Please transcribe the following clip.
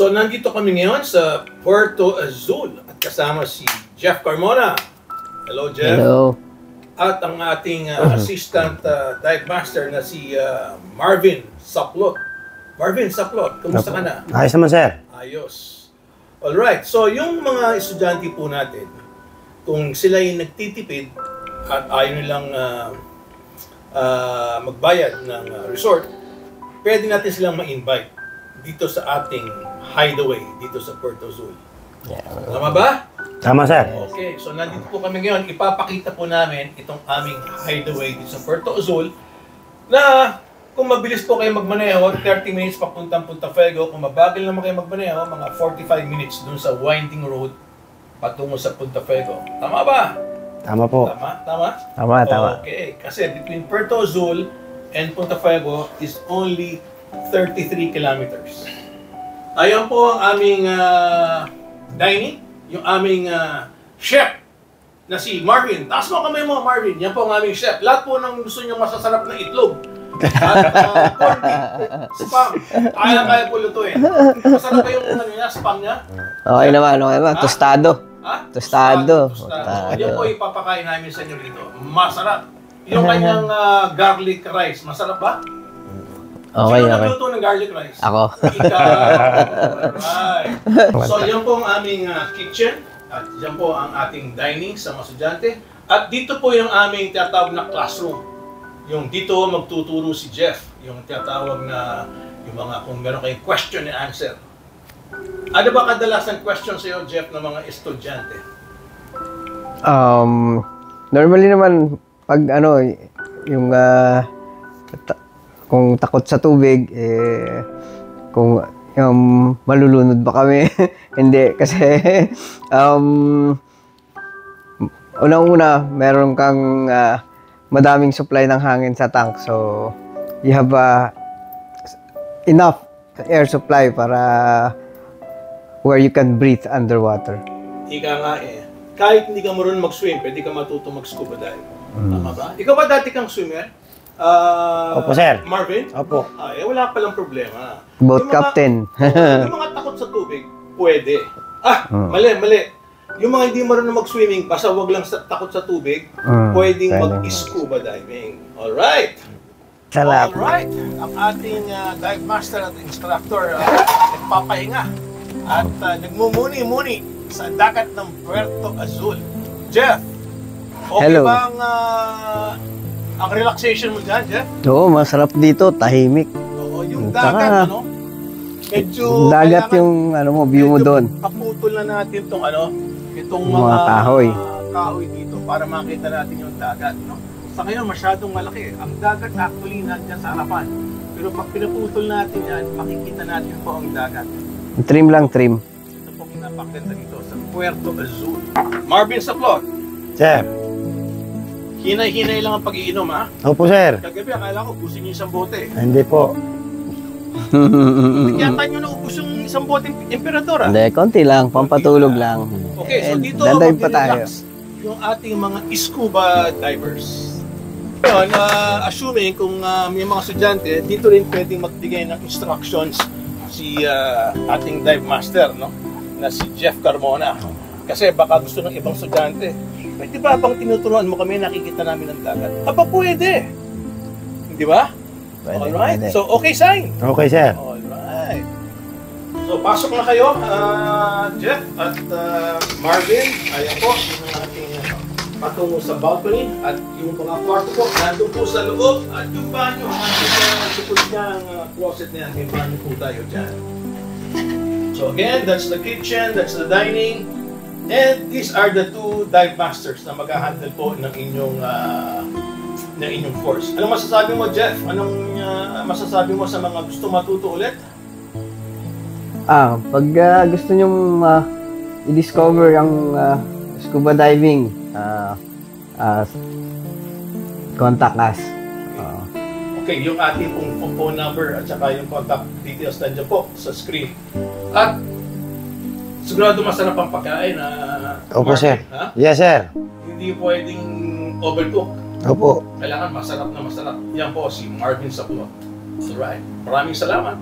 So nandito kami ngayon sa Puerto Azul at kasama si Jeff Carmona. Hello, Jeff. Hello. At ang ating assistant dive master na si Marvin Saplot. Marvin Saplot, kumusta ka na? Ayos naman, sir. Ayos. Alright, so yung mga estudyante po natin, kung sila yung nagtitipid at ayaw nilang magbayad ng resort, pwede natin silang ma-invite dito sa ating hideaway dito sa Puerto Azul. Yeah. Tama ba? Tama, sir. Okay, so nandito po kami ngayon. Ipapakita po namin itong aming hideaway dito sa Puerto Azul na kung mabilis po kayo magmaneho, 30 minutes papuntang Punta Fuego. Kung mabagal naman kayo magmaneho, mga 45 minutes dun sa winding road patungo sa Punta Fuego. Tama ba? Tama po. Tama? Tama? Tama, tama. Okay, kasi between Puerto Azul and Punta Fuego is only 33 kilometers. Ayan po ang aming dining, yung aming chef na si Marvin. Taas mo kamay mo, Marvin. Yan po ang aming chef. Lahat po ng gusto nyo masasarap na itlog. At corned beef, spam. Kaya po lutuin. Masarap ba yung spam niya? Okay naman, okay naman. Tostado. Ha? Tostado. Yan po ipapakain namin sa inyo dito. Masarap. Yung kanyang garlic rice, masarap ba? Okay, sino okay. nagluto ng garlic rice? Ako. Ikaw. Alright. So, yan po ang aming kitchen. At yan po ang ating dining sa mga estudyante. At dito po yung aming tinatawag na classroom. Yung dito magtuturo si Jeff. Yung tinatawag na yung mga kung meron kayong question and answer. Ano ba kadalasan question sa iyo, Jeff, ng mga estudyante? Normally naman, pag ano, yung kung takot sa tubig, kung malulunod ba kami? Hindi, kasi unang-una, meron kang madaming supply ng hangin sa tank. So, you have enough air supply para where you can breathe underwater. Ika nga kahit hindi ka marunong mag-swim, pwede ka matuto mag-scuba dive. Tama ba? Ikaw ba dati kang swimmer? Opo, sir. Marvin? Opo. Wala palang problema. Boat captain. Yung mga takot sa tubig, pwede. Mali. Yung mga hindi marunong mag-swimming, basta wag lang takot sa tubig, pwedeng mag-scuba diving. Alright. Salamat. Alright. Ang ating dive master at instructor nagpapahinga at nagmumuni-muni sa dagat ng Puerto Azul. Jeff, okay Hello. bang ang relaxation mo dyan, Jeff? Oo, masarap dito, tahimik. Oo, yung dagat, ano? Medyo dagat yung ano mo, view mo doon. Paputol na natin itong itong Mga kahoy. Kahoy dito para makita natin yung dagat, no? Sa ngayon, masyadong malaki. Ang dagat actually nandiyan sa harapan. Pero pag pinaputol natin yan, makikita natin po ang dagat. Trim lang, trim. Ito po pinapakita dito sa Puerto Azul. Marvin Saplot. Sir. Hinay-hinay lang ang pag-iinom, ha? Opo, sir. Kagabi, akala ko busin yung isang bote. Hindi po. Yata nyo naubos yung isang bote emperador, ha? Hindi, konti lang, pampatulog lang. Okay, so dito Dadive pa tayo. mag-relax yung ating mga scuba divers. Ngayon, assuming kung may mga estudyante, dito rin pwedeng magbigay ng instructions si ating dive master, no? Na si Jeff Carmona. Kasi baka gusto ng ibang estudyante, pwede ba bang tinuturuan mo kami, nakikita namin ang dagat? Aba, pwede! Di ba? Pwede, Alright, pwede. so okay, sign. Okay, sir. Alright. So, pasok na kayo, Jeff at Marvin. Ayan po, yung ating patungo sa balcony. At yung mga kwarto po, nandun po sa loob. At yung banyo, nandun sa likod niya, ang closet na yan. May banyo po tayo dyan. So again, that's the kitchen, that's the dining. And these are the two dive masters na mag-handle po ng inyong course. Anong masasabi mo, Jeff? Anong masasabi mo sa mga gusto matuto ulit? Pag gusto nyo i-discover ang scuba diving, contact us. Okay, yung ating phone number at saka yung contact details nandiyan po sa screen. At sigurado masarap ang pagkain na Opo, Marvin, sir. ha? Yes, sir. Hindi pwedeng overcook. Opo. Kailangan masarap na masarap. Yan po si Marvin Saplot. Alright. Maraming salamat.